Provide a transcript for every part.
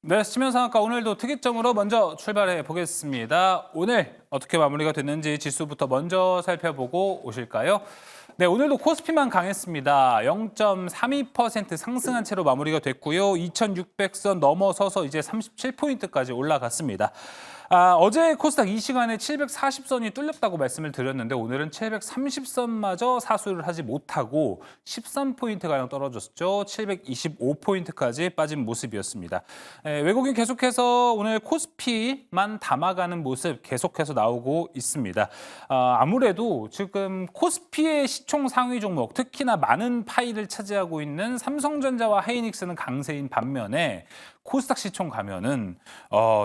네, 시면상학과 오늘도 특이점으로 먼저 출발해 보겠습니다. 오늘 어떻게 마무리가 됐는지 지수부터 먼저 살펴보고 오실까요? 네, 오늘도 코스피만 강했습니다. 0.32% 상승한 채로 마무리가 됐고요. 2600선 넘어서서 이제 37포인트까지 올라갔습니다. 어제 코스닥 이 시간에 740선이 뚫렸다고 말씀을 드렸는데 오늘은 730선마저 사수를 하지 못하고 13포인트가량 떨어졌죠. 725포인트까지 빠진 모습이었습니다. 외국인 계속해서 오늘 코스피만 담아가는 모습 계속해서 나오고 있습니다. 아무래도 지금 코스피의 시총 상위 종목, 특히나 많은 파이를 차지하고 있는 삼성전자와 하이닉스는 강세인 반면에 코스닥 시총 가면은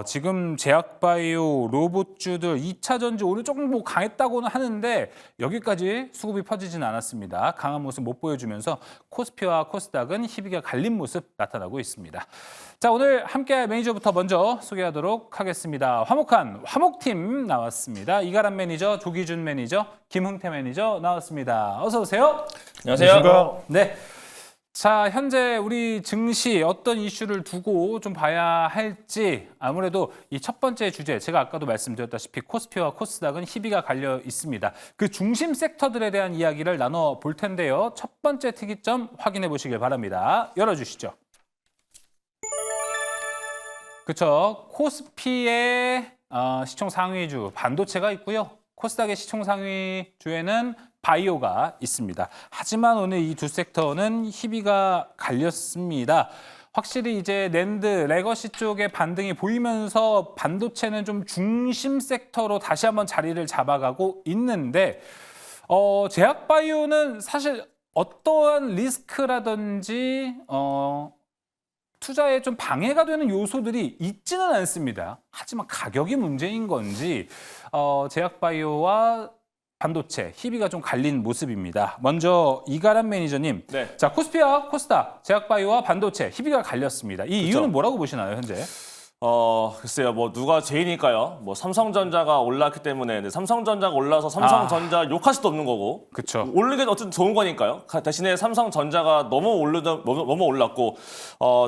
지금 제약바이오, 로봇주들, 2차 전지 오늘 조금 뭐 강했다고는 하는데 여기까지 수급이 퍼지진 않았습니다. 강한 모습 못 보여주면서 코스피와 코스닥은 희비가 갈린 모습 나타나고 있습니다. 자, 오늘 함께할 매니저부터 먼저 소개하도록 하겠습니다. 화목한 화목팀 나왔습니다. 이가람 매니저, 조기준 매니저, 김흥태 매니저 나왔습니다. 어서 오세요. 안녕하세요. 네. 자, 현재 우리 증시 어떤 이슈를 두고 좀 봐야 할지 아무래도 이 첫 번째 주제, 제가 아까도 말씀드렸다시피 코스피와 코스닥은 희비가 갈려 있습니다. 그 중심 섹터들에 대한 이야기를 나눠볼 텐데요. 첫 번째 특이점 확인해 보시길 바랍니다. 열어주시죠. 그렇죠. 코스피의 시총 상위주 반도체가 있고요. 코스닥의 시총 상위주에는 바이오가 있습니다. 하지만 오늘 이 두 섹터는 희비가 갈렸습니다. 확실히 이제 낸드, 레거시 쪽의 반등이 보이면서 반도체는 좀 중심 섹터로 다시 한번 자리를 잡아가고 있는데 제약바이오는 사실 어떠한 리스크라든지 투자에 좀 방해가 되는 요소들이 있지는 않습니다. 하지만 가격이 문제인 건지 제약바이오와 반도체, 희비가 좀 갈린 모습입니다. 먼저 이가람 매니저님, 네. 자 코스피와 코스닥, 제약바이오와 반도체, 희비가 갈렸습니다. 이 이유는 뭐라고 보시나요, 현재? 글쎄요, 뭐 누가 제일일까요? 뭐 삼성전자가 올랐기 때문에 삼성전자가 올라서 삼성전자 욕할 수도 없는 거고. 그쵸. 오르는 게 어쨌든 좋은 거니까요. 대신에 삼성전자가 너무 올랐고,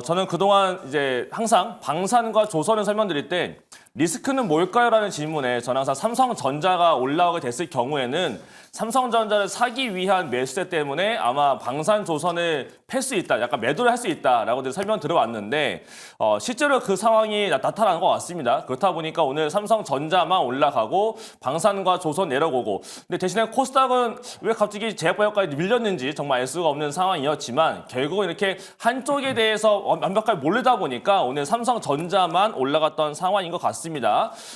저는 그동안 이제 항상 방산과 조선을 설명드릴 때 리스크는 뭘까요?라는 질문에 저는 항상 삼성전자가 올라오게 됐을 경우에는 삼성전자를 사기 위한 매수세 때문에 아마 방산조선을 팰 수 있다, 약간 매도를 할 수 있다라고 설명 들어왔는데 실제로 그 상황이 나타난 것 같습니다. 그렇다 보니까 오늘 삼성전자만 올라가고 방산과 조선 내려오고, 근데 대신에 코스닥은 왜 갑자기 제약바이오까지 밀렸는지 정말 알 수가 없는 상황이었지만 결국은 이렇게 한쪽에 대해서 완벽하게 몰리다 보니까 오늘 삼성전자만 올라갔던 상황인 것 같습니다.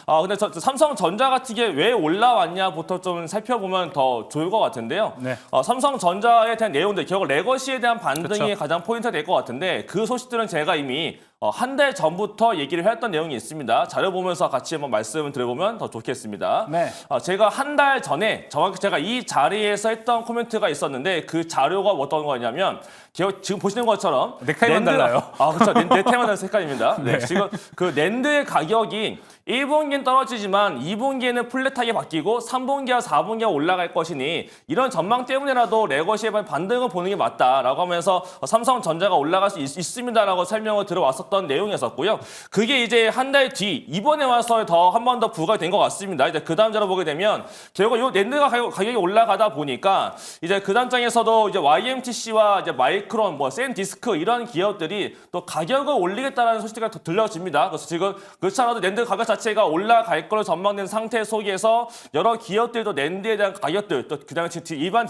근데 삼성전자 같은 게 왜 올라왔냐부터 좀 살펴보면 더 좋을 것 같은데요. 네. 삼성전자에 대한 내용들, 결국 레거시에 대한 반등이 그쵸. 가장 포인트가 될 것 같은데 그 소식들은 제가 이미 한 달 전부터 얘기를 해왔던 내용이 있습니다. 자료 보면서 같이 한번 말씀을 드려보면 더 좋겠습니다. 네. 제가 한 달 전에 정확히 제가 이 자리에서 했던 코멘트가 있었는데 그 자료가 어떤 거냐면 지금 보시는 것처럼 넥타이만 달라요. 그렇죠. 넥타이만 다른 색깔입니다. 네. 지금 그 낸드의 가격이 1분기는 떨어지지만 2분기에는 플랫하게 바뀌고 3분기와 4분기가 올라갈 것이니 이런 전망 때문에라도 레거시에 반등을 보는 게 맞다라고 하면서 삼성전자가 올라갈 수 있습니다라고 설명을 들어왔었던 내용이었고요. 그게 이제 한 달 뒤 이번에 와서 더 한 번 더 부각이 된 것 같습니다. 이제 그 다음 자료 보게 되면 결국 이 낸드가 가격이 올라가다 보니까 이제 그 단장에서도 이제 YMTC와 이제 마이크론, 뭐 샌디스크 이런 기업들이 또 가격을 올리겠다라는 소식이 들려집니다. 그래서 지금 그렇지 않아도 낸드 가격 자체가 올라갈 걸로 전망된 상태 속에서 여러 기업들도 낸드에 대한 가격들, 또 그다음에 일반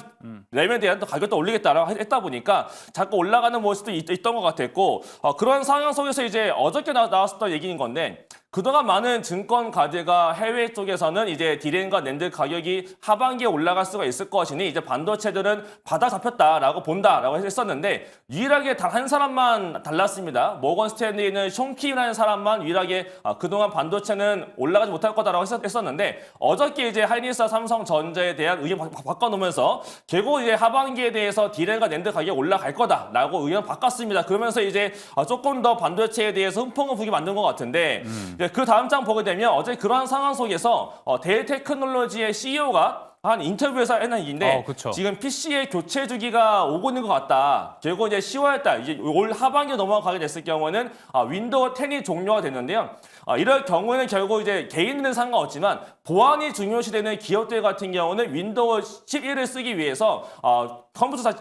램에 대한 또 가격도 올리겠다라고 했다 보니까 자꾸 올라가는 모습도 있던 것 같았고, 그런 상황 속에서 이제 어저께 나왔었던 얘기인 건데, 그동안 많은 증권 가드가 해외 쪽에서는 이제 디램과 낸드 가격이 하반기에 올라갈 수가 있을 것이니 이제 반도체들은 바닥 잡혔다라고 본다라고 했었는데 유일하게 단 한 사람만 달랐습니다. 모건 스탠리는 숀키라는 사람만 유일하게 그동안 반도체는 올라가지 못할 거다라고 했었는데 어저께 이제 하이닉스와 삼성전자에 대한 의견 바꿔놓으면서 결국 이제 하반기에 대해서 디램과 낸드 가격이 올라갈 거다라고 의견 바꿨습니다. 그러면서 이제 조금 더 반도체에 대해서 훈풍을 부게 만든 것 같은데 그 다음 장 보게 되면 어제 그러한 상황 속에서 데일 테크놀로지의 CEO가 한 인터뷰에서 했는 얘기인데 그쵸. 지금 PC의 교체 주기가 오고 있는 것 같다. 결국 이제 10월 달 이제 올 하반기로 넘어가게 됐을 경우에는 윈도우 10이 종료가 됐는데요. 이럴 경우에는 결국 이제 개인들은 상관없지만 보안이 중요시되는 기업들 같은 경우는 윈도우 11을 쓰기 위해서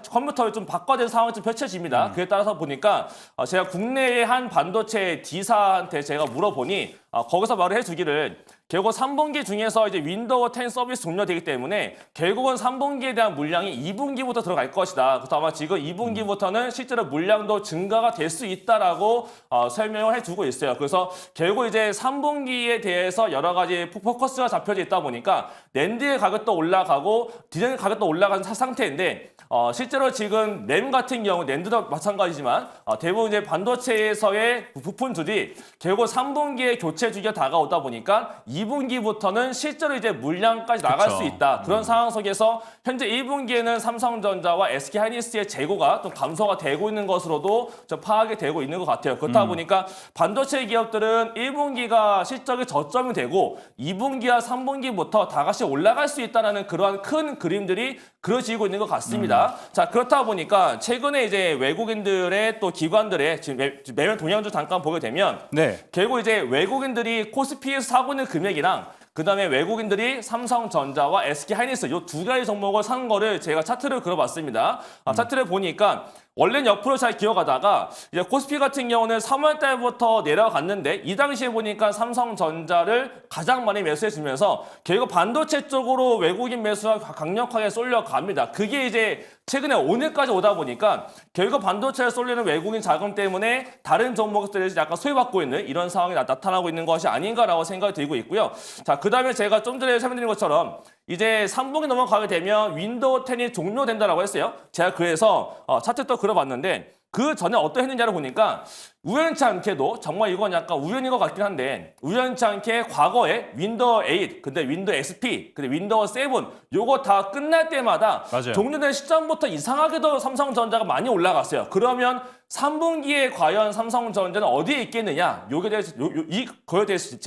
컴퓨터를 좀 바꿔야 되는 상황이 좀 펼쳐집니다. 그에 따라서 보니까 제가 국내의 한 반도체 D사한테 제가 물어보니 거기서 말을 해주기를 결국 3분기 중에서 이제 윈도우 10 서비스 종료되기 때문에 결국은 3분기에 대한 물량이 2분기부터 들어갈 것이다. 그래서 아마 지금 2분기부터는 실제로 물량도 증가가 될 수 있다라고 설명을 해주고 있어요. 그래서 결국 이제 3분기에 대해서 여러 가지 포커스가 잡혀져 있다 보니까 낸드의 가격도 올라가고 디자인 가격도 올라간 상태인데 실제로 지금 램 같은 경우 낸드도 마찬가지지만 대부분 이제 반도체에서의 부품들이 결국 3분기에 교체 주기가 다가오다 보니까 2분기부터는 실제로 이제 물량까지 나갈 그쵸. 수 있다. 그런 상황 속에서 현재 1분기에는 삼성전자와 SK하이닉스의 재고가 좀 감소가 되고 있는 것으로도 좀 파악이 되고 있는 것 같아요. 그렇다 보니까 반도체 기업들은 1분기가 실적이 저점이 되고 2분기와 3분기부터 다같이 올라갈 수 있다는 그러한 큰 그림들이 그려지고 있는 것 같습니다. 자, 그렇다 보니까 최근에 이제 외국인들의 또 기관들의 지금 매매 동향도 잠깐 보게 되면 네. 결국 이제 외국인들이 코스피에서 사고 있는 금액이랑 그다음에 외국인들이 삼성전자와 SK하이닉스 이 두 가지 종목을 산 거를 제가 차트를 그려봤습니다. 차트를 보니까 원래는 옆으로 잘 기어가다가 이제 코스피 같은 경우는 3월 달부터 내려갔는데 이 당시에 보니까 삼성전자를 가장 많이 매수해주면서 결국 반도체 쪽으로 외국인 매수가 강력하게 쏠려갑니다. 그게 이제 최근에 오늘까지 오다 보니까 결국 반도체에 쏠리는 외국인 자금 때문에 다른 종목들이 약간 소외받고 있는 이런 상황이 나타나고 있는 것이 아닌가라고 생각이 들고 있고요. 자, 그 다음에 제가 좀 전에 설명드린 것처럼 이제 3분기 넘어가게 되면 윈도우 10이 종료된다라고 했어요. 제가 그래서 차트 또 그려봤는데 그 전에 어떤 했는지를 보니까 우연치 않게도 정말 이건 약간 우연인 것 같긴 한데 우연치 않게 과거에 윈도우 8, 근데 윈도우 XP, 근데 윈도우 7 요거 다 끝날 때마다 맞아요. 종료된 시점부터 이상하게도 삼성전자가 많이 올라갔어요. 그러면 3분기에 과연 삼성전자는 어디에 있겠느냐? 요게 대해서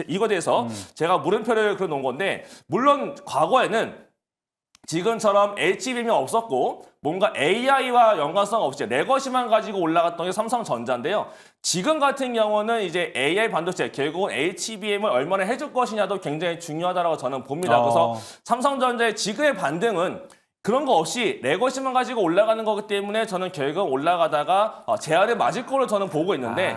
이거에 대해서 제가 물음표를 그려 놓은 건데 물론 과거에는 지금처럼 HBM이 없었고 뭔가 AI와 연관성 없이 레거시만 가지고 올라갔던 게 삼성전자인데요. 지금 같은 경우는 이제 AI 반도체 결국은 HBM을 얼마나 해줄 것이냐도 굉장히 중요하다고 저는 봅니다. 그래서 삼성전자의 지금의 반등은 그런 거 없이 레거시만 가지고 올라가는 거기 때문에 저는 결국 올라가다가 제한을 맞을 거로 저는 보고 있는데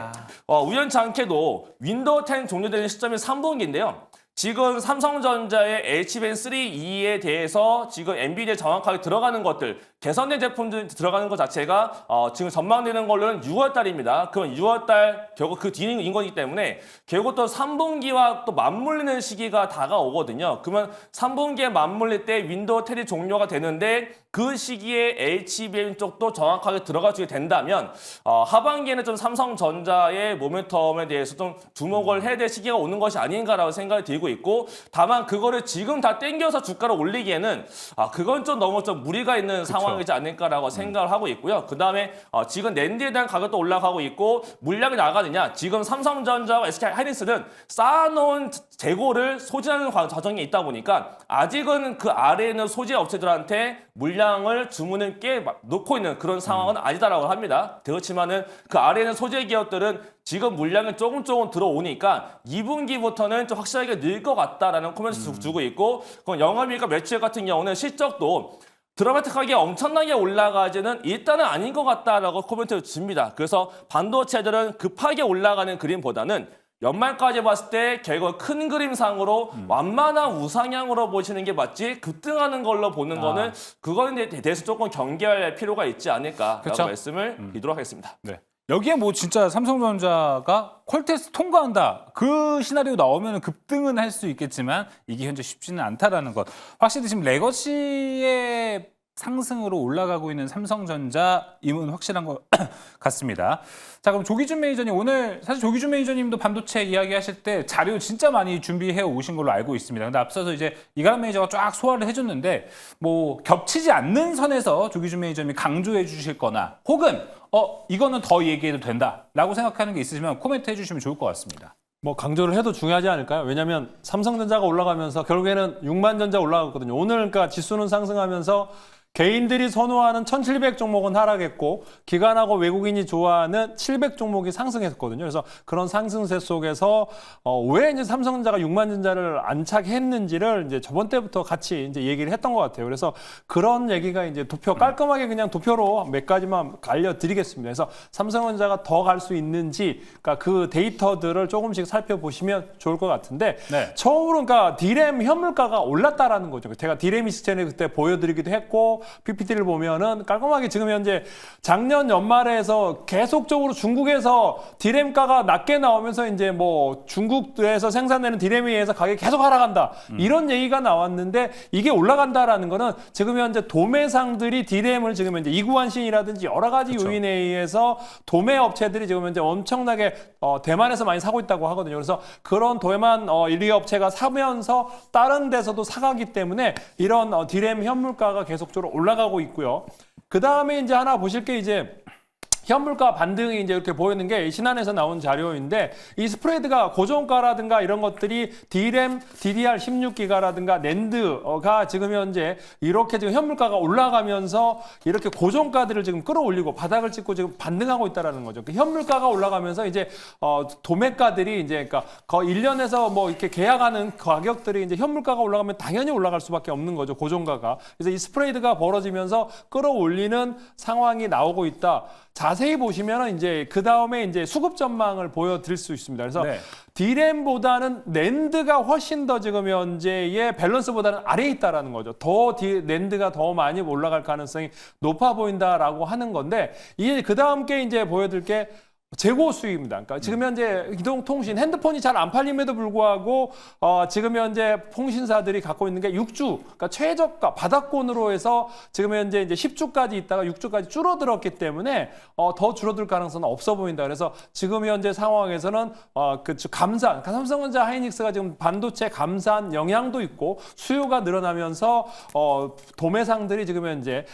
우연치 않게도 윈도우 10 종료되는 시점이 3분기인데요. 지금 삼성전자의 HBM3E에 대해서 지금 엔비디아에 정확하게 들어가는 것들, 개선된 제품들 들어가는 것 자체가 지금 전망되는 걸로는 6월 달입니다. 그럼 6월 달 결국 그 뒤인 거기 때문에 결국 또 3분기와 또 맞물리는 시기가 다가오거든요. 그러면 3분기에 맞물릴 때 윈도우 10이 종료가 되는데 그 시기에 HBM 쪽도 정확하게 들어가주게 된다면 하반기에는 좀 삼성전자의 모멘텀에 대해서 좀 주목을 해야 될 시기가 오는 것이 아닌가라고 생각이 들고 있고 다만 그거를 지금 다 땡겨서 주가를 올리기에는 그건 좀 너무 좀 무리가 있는 상황이지 않을까라고 생각을 하고 있고요. 그 다음에 지금 낸드에 대한 가격도 올라가고 있고 물량이 나가느냐 지금 삼성전자와 SK하이닉스는 쌓아놓은 재고를 소진하는 과정에 있다 보니까 아직은 그 아래에 있는 소재 업체들한테 물량을 주문을 꽤 놓고 있는 그런 상황은 아니다라고 합니다. 그렇지만은 그 아래에 있는 소재 기업들은 지금 물량이 조금 들어오니까 2분기부터는 좀 확실하게 늘 것 같다라는 코멘트 주고 있고 영업이익과 매출 같은 경우는 실적도 드라마틱하게 엄청나게 올라가지는 일단은 아닌 것 같다라고 코멘트를 줍니다. 그래서 반도체들은 급하게 올라가는 그림보다는 연말까지 봤을 때 결국 큰 그림상으로 완만한 우상향으로 보시는 게 맞지 급등하는 걸로 보는 거는 그거에 대해서 조금 경계할 필요가 있지 않을까라고 그쵸? 말씀을 드리도록 하겠습니다. 네. 여기에 뭐 진짜 삼성전자가 퀄테스트 통과한다. 그 시나리오 나오면 급등은 할 수 있겠지만 이게 현재 쉽지는 않다라는 것. 확실히 지금 레거시의 상승으로 올라가고 있는 삼성전자임은 확실한 것 같습니다. 자, 그럼 조기준 매니저님 오늘 사실 조기준 매니저님도 반도체 이야기하실 때 자료 진짜 많이 준비해 오신 걸로 알고 있습니다. 근데 앞서서 이제 이가람 매니저가 쫙 소화를 해줬는데 뭐 겹치지 않는 선에서 조기준 매니저님이 강조해 주실-거나 혹은 이거는 더 얘기해도 된다라고 생각하는 게 있으시면 코멘트 해주시면 좋을 것 같습니다. 뭐 강조를 해도 중요하지 않을까요? 왜냐하면 삼성전자가 올라가면서 결국에는 6만 전자 올라갔거든요. 오늘 그러니까 지수는 상승하면서 개인들이 선호하는 1700 종목은 하락했고 기관하고 외국인이 좋아하는 700 종목이 상승했거든요. 그래서 그런 상승세 속에서 왜 이제 삼성전자가 6만 전자를 안착했는지를 이제 저번 때부터 같이 이제 얘기를 했던 것 같아요. 그래서 그런 얘기가 이제 도표 깔끔하게 그냥 도표로 몇 가지만 알려드리겠습니다. 그래서 삼성전자가 더 갈 수 있는지 그러니까 그 데이터들을 조금씩 살펴보시면 좋을 것 같은데 네. 처음으로 그러니까 디램 현물가가 올랐다라는 거죠. 제가 디램 이스체를 그때 보여드리기도 했고 PPT를 보면은 깔끔하게 지금 현재 작년 연말에서 계속적으로 중국에서 디램가가 낮게 나오면서 이제 뭐 중국에서 생산되는 디램에 의해서 가격이 계속 하락한다. 이런 얘기가 나왔는데 이게 올라간다라는 거는 지금 현재 도매상들이 디램을 지금 현재 이구환신이라든지 여러 가지 그쵸. 요인에 의해서 도매 업체들이 지금 현재 엄청나게 대만에서 많이 사고 있다고 하거든요. 그래서 그런 대만 일리 업체가 사면서 다른 데서도 사가기 때문에 이런 디램 현물가가 계속적으로 올라가고 있고요. 그 다음에 이제 하나 보실 게 이제 현물가 반등이 이제 이렇게 보이는 게 신한에서 나온 자료인데 이 스프레드가 고정가라든가 이런 것들이 D램, DDR 16기가라든가 낸드가 지금 현재 이렇게 지금 현물가가 올라가면서 이렇게 고정가들을 지금 끌어올리고 바닥을 찍고 지금 반등하고 있다라는 거죠. 그 현물가가 올라가면서 이제 도매가들이 이제 그러니까 1년에서 뭐 이렇게 계약하는 가격들이 이제 현물가가 올라가면 당연히 올라갈 수밖에 없는 거죠. 고정가가. 그래서 이 스프레드가 벌어지면서 끌어올리는 상황이 나오고 있다. 자세히 보시면은 이제 그 다음에 이제 수급 전망을 보여드릴 수 있습니다. 그래서 네. D램보다는 낸드가 훨씬 더 지금 현재의 밸런스보다는 아래에 있다라는 거죠. 낸드가 더 많이 올라갈 가능성이 높아 보인다라고 하는 건데 이게 그 다음 게 이제 보여드릴 게 재고 수익입니다. 그러니까 지금 현재 이동통신 핸드폰이 잘 안 팔림에도 불구하고 지금 현재 통신사들이 갖고 있는 게 6주, 그러니까 최저가 바닥권으로 해서 지금 현재 이제 10주까지 있다가 6주까지 줄어들었기 때문에 더 줄어들 가능성은 없어 보인다. 그래서 지금 현재 상황에서는 그 감산, 그러니까 삼성전자 하이닉스가 지금 반도체 감산 영향도 있고 수요가 늘어나면서 도매상들이 지금 현재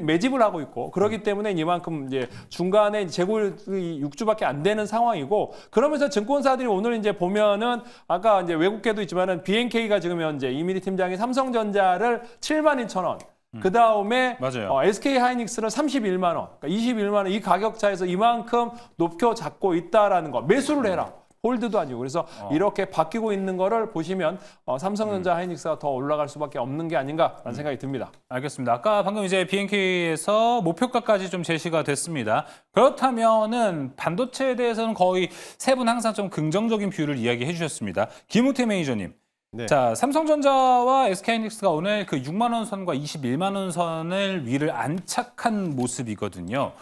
매집을 하고 있고 그렇기 때문에 이만큼 이제 중간에 재고 6주밖에 안 되는 상황이고 그러면서 증권사들이 오늘 이제 보면은 아까 이제 외국계도 있지만은 BNK가 지금 현재 이민희 팀장이 삼성전자를 72,000원 그 다음에 맞아요. SK 하이닉스를 31만 원, 그러니까 21만 원 이 가격 차에서 이만큼 높여 잡고 있다라는 거 매수를 해라. 홀드도 아니고 그래서 이렇게 바뀌고 있는 거를 보시면 삼성전자 하이닉스가 더 올라갈 수밖에 없는 게 아닌가라는 생각이 듭니다. 알겠습니다. 아까 방금 이제 BNK에서 목표가까지 좀 제시가 됐습니다. 그렇다면은 반도체에 대해서는 거의 세 분 항상 좀 긍정적인 뷰를 이야기해 주셨습니다. 김우태 매니저님. 네. 자, 삼성전자와 SK하이닉스가 오늘 그 6만 원 선과 21만 원 선을 위를 안착한 모습이거든요.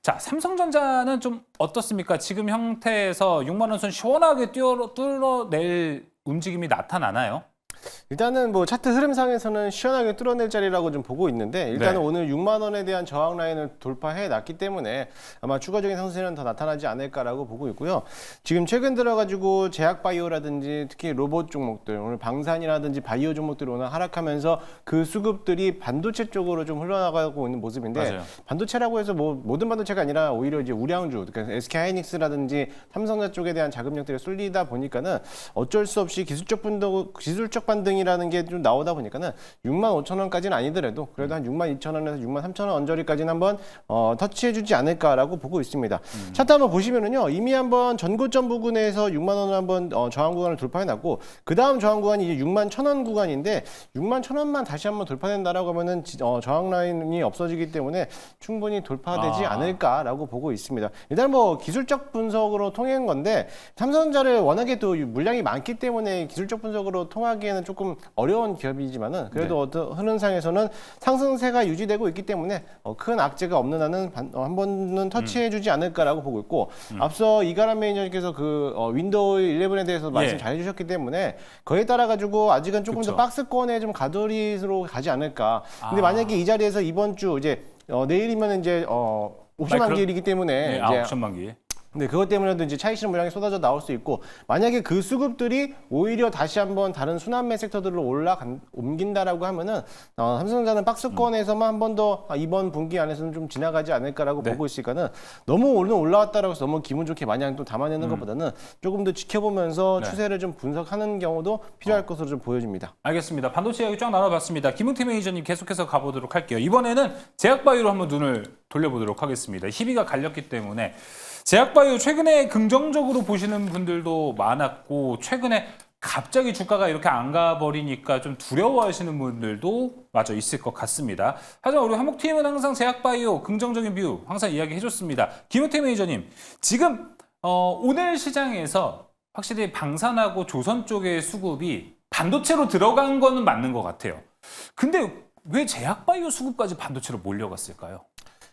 자, 삼성전자는 좀 어떻습니까? 지금 형태에서 6만 원 선 시원하게 뚫어낼 움직임이 나타나나요? 일단은 뭐 차트 흐름상에서는 시원하게 뚫어낼 자리라고 좀 보고 있는데 일단은 네. 오늘 6만 원에 대한 저항 라인을 돌파해 놨기 때문에 아마 추가적인 상승세는 더 나타나지 않을까라고 보고 있고요. 지금 최근 들어가지고 제약바이오라든지 특히 로봇 종목들 오늘 방산이라든지 바이오 종목들이 오늘 하락하면서 그 수급들이 반도체 쪽으로 좀 흘러나가고 있는 모습인데 맞아요. 반도체라고 해서 뭐 모든 반도체가 아니라 오히려 이제 우량주 그러니까 SK 하이닉스라든지 삼성전자 쪽에 대한 자금력들이 쏠리다 보니까는 어쩔 수 없이 기술적 반등이라는 게 좀 나오다 보니까는 65,000원까지는 아니더라도 그래도 한 62,000원에서 63,000원 언저리까지는 한번 터치해주지 않을까라고 보고 있습니다. 차트 한번 보시면은요 이미 한번 전고점 부근에서 6만 원을 한번 저항 구간을 돌파해놨고 그 다음 저항 구간이 이제 61,000원 구간인데 61,000원만 다시 한번 돌파된다라고 하면은 저항 라인이 없어지기 때문에 충분히 돌파되지 않을까라고 보고 있습니다. 일단 뭐 기술적 분석으로 통한 건데 삼성전자를 워낙에 또 물량이 많기 때문에 기술적 분석으로 통하기에는 조금 어려운 기업이지만은 그래도 어떤 흐름상에서는 상승세가 유지되고 있기 때문에 큰 악재가 없는 한은 한 번은 터치해주지 않을까라고 보고 있고 앞서 이가람 매니저님께서 그 윈도우 11에 대해서 말씀 잘 해주셨기 때문에 그에 따라 가지고 아직은 조금 그쵸. 더 박스권에 좀 가돌이로 가지 않을까. 근데 만약에 이 자리에서 이번 주 이제 내일이면 이제 옵션 만기일이기 때문에 네, 이제 옵션 만기. 네, 그것 때문에도 이제 차익 실현 물량이 쏟아져 나올 수 있고 만약에 그 수급들이 오히려 다시 한번 다른 순환매 섹터들로 옮긴다라고 하면은 삼성전자는 박스권에서만 한 번 더 이번 분기 안에서는 좀 지나가지 않을까라고 보고 있으니까는 너무 오늘 올라왔다라고 해서 너무 기분 좋게 마냥 또 담아내는 것보다는 조금 더 지켜보면서 추세를 좀 분석하는 경우도 필요할 것으로 좀 보여집니다. 알겠습니다. 반도체 이야기 쫙 나눠봤습니다. 김은태 매니저님 계속해서 가보도록 할게요. 이번에는 제약바이오로 한번 눈을 돌려보도록 하겠습니다. 희비가 갈렸기 때문에 제약바이오 최근에 긍정적으로 보시는 분들도 많았고 최근에 갑자기 주가가 이렇게 안 가버리니까 좀 두려워하시는 분들도 맞아 있을 것 같습니다. 하지만 우리 한목팀은 항상 제약바이오 긍정적인 뷰 항상 이야기해줬습니다. 김은태 매니저님, 지금 오늘 시장에서 확실히 방산하고 조선 쪽의 수급이 반도체로 들어간 거는 맞는 것 같아요. 근데 왜 제약바이오 수급까지 반도체로 몰려갔을까요?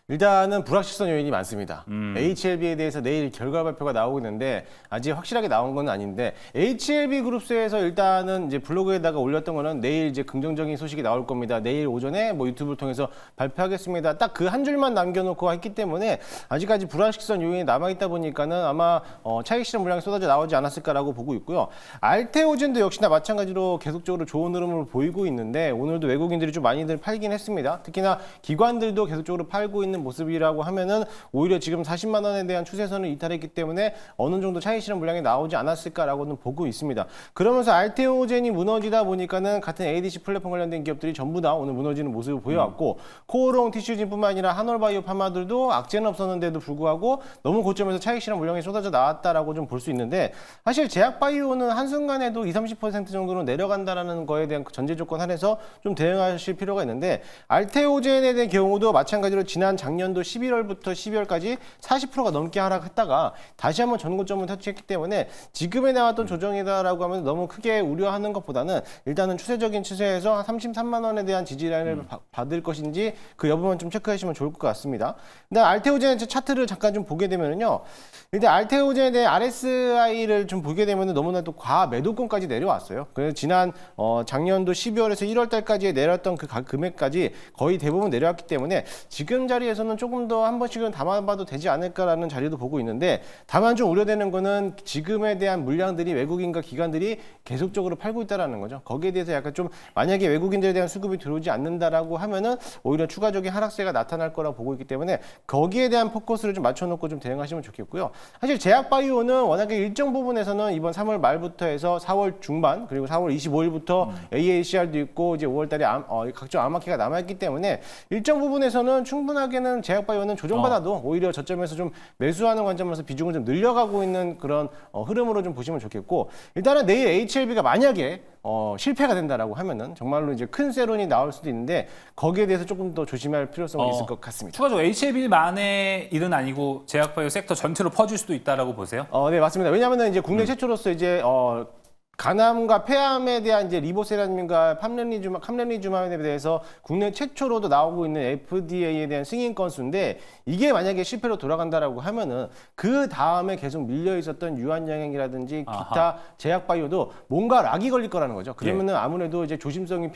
일단은 불확실성 요인이 많습니다. HLB에 대해서 내일 결과 발표가 나오고 있는데 아직 확실하게 나온 건 아닌데 HLB 그룹스에서 일단은 이제 블로그에다가 올렸던 거는 내일 이제 긍정적인 소식이 나올 겁니다. 내일 오전에 뭐 유튜브를 통해서 발표하겠습니다. 딱 그 한 줄만 남겨놓고 했기 때문에 아직까지 불확실성 요인이 남아있다 보니까는 아마 차익 실현 물량이 쏟아져 나오지 않았을까라고 보고 있고요. 알테오젠도 역시나 마찬가지로 계속적으로 좋은 흐름을 보이고 있는데 오늘도 외국인들이 좀 많이들 팔긴 했습니다. 특히나 기관들도 계속적으로 팔고 있는 모습이라고 하면은 오히려 지금 40만 원에 대한 추세선을 이탈했기 때문에 어느 정도 차익 실현 물량이 나오지 않았을까라고는 보고 있습니다. 그러면서 알테오젠이 무너지다 보니까는 같은 ADC 플랫폼 관련된 기업들이 전부 다 오늘 무너지는 모습을 보여왔고 코오롱 티슈진뿐만 아니라 한올바이오 파마들도 악재는 없었는데도 불구하고 너무 고점에서 차익 실현 물량이 쏟아져 나왔다라고 좀 볼 수 있는데 사실 제약바이오는 한순간에도 20-30% 정도는 내려간다라는 거에 대한 전제 조건 하에서 좀 대응하실 필요가 있는데 알테오젠에 대한 경우도 마찬가지로 지난 작년도 11월부터 12월까지 40%가 넘게 하락했다가 다시 한번 전고점을 터치했기 때문에 지금에 나왔던 조정이다라고 하면 너무 크게 우려하는 것보다는 일단은 추세적인 추세에서 33만 원에 대한 지지 라인을 받을 것인지 그 여부만 좀 체크하시면 좋을 것 같습니다. 근데 알테오젠의 차트를 잠깐 좀 보게 되면요. 일단 알테오젠에 대한 RSI를 좀 보게 되면 너무나도 과매도권까지 내려왔어요. 그래서 지난 작년도 12월에서 1월 달까지 내렸던 그 금액까지 거의 대부분 내려왔기 때문에 지금 자리에서는 조금 더 한 번씩은 담아봐도 되지 않을까라는 자리도 보고 있는데 다만 좀 우려되는 거는 지금에 대한 물량들이 외국인과 기관들이 계속적으로 팔고 있다는 거죠. 거기에 대해서 약간 좀 만약에 외국인들에 대한 수급이 들어오지 않는다라고 하면은 오히려 추가적인 하락세가 나타날 거라고 보고 있기 때문에 거기에 대한 포커스를 좀 맞춰놓고 좀 대응하시면 좋겠고요. 사실 제약바이오는 워낙에 일정 부분에서는 이번 3월 말부터 해서 4월 중반 그리고 4월 25일부터 AACR도 있고 이제 5월달에 각종 암마키가 남아있기 때문에 일정 부분에서는 충분하게는 제약바이오는 조정받아도 오히려 저점에서 좀 매수하는 관점에서 비중을 좀 늘려가고 있는 그런 흐름으로 좀 보시면 좋겠고 일단은 내일 HLB가 만약에 실패가 된다라고 하면은 정말로 이제 큰 세론이 나올 수도 있는데 거기에 대해서 조금 더 조심할 필요성이 있을 것 같습니다. 추가적으로 HLB만의 일은 아니고 제약바이오 섹터 전체로 퍼질 수도 있다라고 보세요? 네, 맞습니다. 왜냐하면 이제 국내 최초로서 이제 간암과 폐암에 대한 이제 리보세라즘과 캄렌리주맘에 대해서 국내 최초로도 나오고 있는 FDA에 대한 승인 건수인데 이게 만약에 실패로 돌아간다라고 하면은 그 다음에 계속 밀려 있었던 유한양행이라든지 기타 제약바이오도 뭔가 락이 걸릴 거라는 거죠. 그러면은 아무래도 이제 조심성이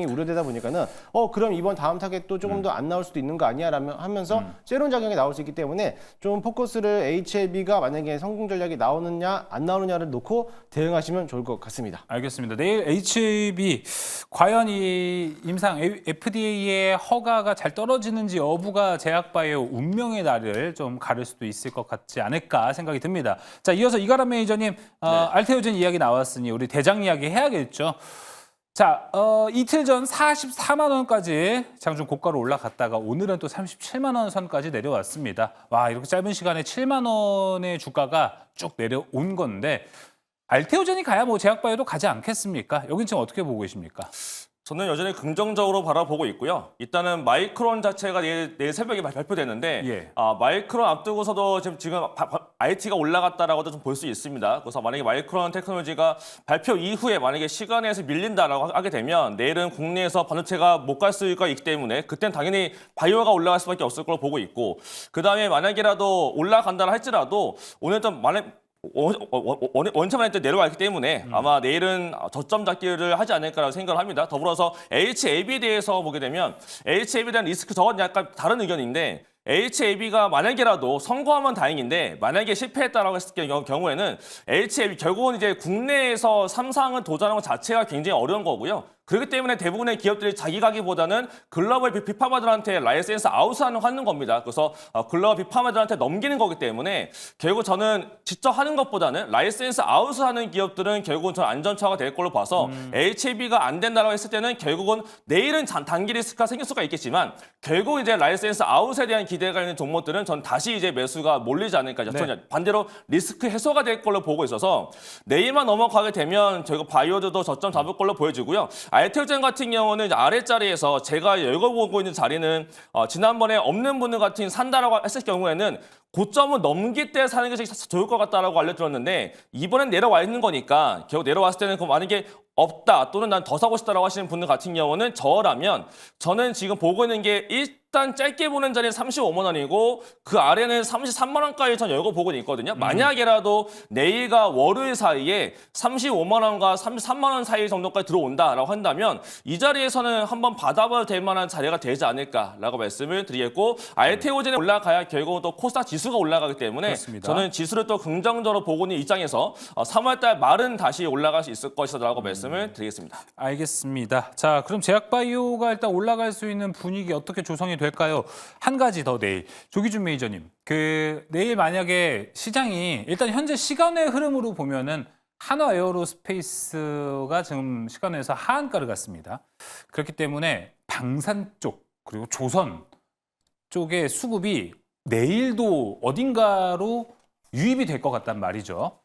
우려되다 보니까는 그럼 이번 다음 타겟도 조금 더 안 나올 수도 있는 거 아니야라며 하면서 세론 작용이 나올 수 있기 때문에 좀 포커스를 HLB가 만약에 성공 전략이 나오느냐 안 나오느냐를 놓고 대응하시면 좋을 것 같습니다. 알겠습니다. 내일 HLB 과연 이 임상 FDA의 허가가 잘 떨어지는지 여부가 제약바이오 운명의 날을 좀 가를 수도 있을 것 같지 않을까 생각이 듭니다. 자, 이어서 이가람 매니저님 알테오젠 이야기 나왔으니 우리 대장 이야기 해야겠죠. 자, 이틀 전 44만 원까지 장중 고가로 올라갔다가 오늘은 또 37만 원 선까지 내려왔습니다. 와, 이렇게 짧은 시간에 7만 원의 주가가 쭉 내려온 건데 알테오젠이 가야 뭐 제약바이오도 가지 않겠습니까? 여긴 지금 어떻게 보고 계십니까? 저는 여전히 긍정적으로 바라보고 있고요. 일단은 마이크론 자체가 내일 새벽에 발표되는데 마이크론 앞두고서도 지금 IT가 올라갔다라고도 좀 볼 수 있습니다. 그래서 만약에 마이크론 테크놀로지가 발표 이후에 만약에 시간에서 밀린다라고 하게 되면 내일은 국내에서 반도체가 못 갈 수가 있기 때문에 그땐 당연히 바이오가 올라갈 수밖에 없을 걸로 보고 있고 그다음에 만약이라도 올라간다라 할지라도 오늘 좀 원점만 때 내려왔기 때문에 아마 내일은 저점 잡기를 하지 않을까라고 생각을 합니다. 더불어서 HLB에 대해서 보게 되면 HLB에 대한 리스크 저건 약간 다른 의견인데 HAB가 만약에라도 성공하면 다행인데 만약에 실패했다라고 했을 경우에는 HAB 결국은 이제 국내에서 3상을 도전하는 것 자체가 굉장히 어려운 거고요. 그렇기 때문에 대부분의 기업들이 자기 가기보다는 글로벌 빅파마들한테 라이센스 아웃하는 겁니다. 그래서 글로벌 빅파마들한테 넘기는 거기 때문에 결국 저는 직접 하는 것보다는 라이센스 아웃하는 기업들은 결국은 전 안전차가 될 걸로 봐서 HAB가 안 된다고 했을 때는 결국은 내일은 단기 리스크가 생길 수가 있겠지만 결국 이제 라이센스 아웃에 대한 기대가 있는 종목들은 전 다시 이제 매수가 몰리지 않을까. 저는 반대로 리스크 해소가 될 걸로 보고 있어서 내일만 넘어가게 되면 저희가 바이오드도 저점 잡을 걸로 보여지고요. 알테오젠 같은 경우는 이제 아랫자리에서 제가 읽어보고 있는 자리는 지난번에 없는 분들 같은 산다라고 했을 경우에는 고점을 넘길 때 사는 것이 좋을 것 같다라고 알려드렸는데 이번엔 내려와 있는 거니까 결국 내려왔을 때는 그 만약에 없다 또는 난 더 사고 싶다라고 하시는 분들 같은 경우는 저라면 저는 지금 보고 있는 게 일단 짧게 보는 자리는 35만 원이고 그 아래는 33만 원까지 전 열고 보고 있거든요. 만약에라도 내일과 월요일 사이에 35만 원과 33만 원 사이 정도까지 들어온다라고 한다면 이 자리에서는 한번 받아봐도 될 만한 자리가 되지 않을까라고 말씀을 드리겠고 알테오젠이 올라가야 결국 또 코스닥 지수가 올라가기 때문에 그렇습니다. 저는 지수를 또 긍정적으로 보고 있는 입장에서 3월달 말은 다시 올라갈 수 있을 것이다라고 말씀을 드리겠습니다. 알겠습니다. 자, 그럼 제약바이오가 일단 올라갈 수 있는 분위기 어떻게 조성이 될까요? 한 가지 더 내일. 조기준 매니저님, 내일 만약에 시장이 일단 현재 시간의 흐름으로 보면은 한화 에어로스페이스가 지금 시간에서 하한가를 갔습니다. 그렇기 때문에 방산 쪽 그리고 조선 쪽의 수급이 내일도 어딘가로 유입이 될 것 같단 말이죠.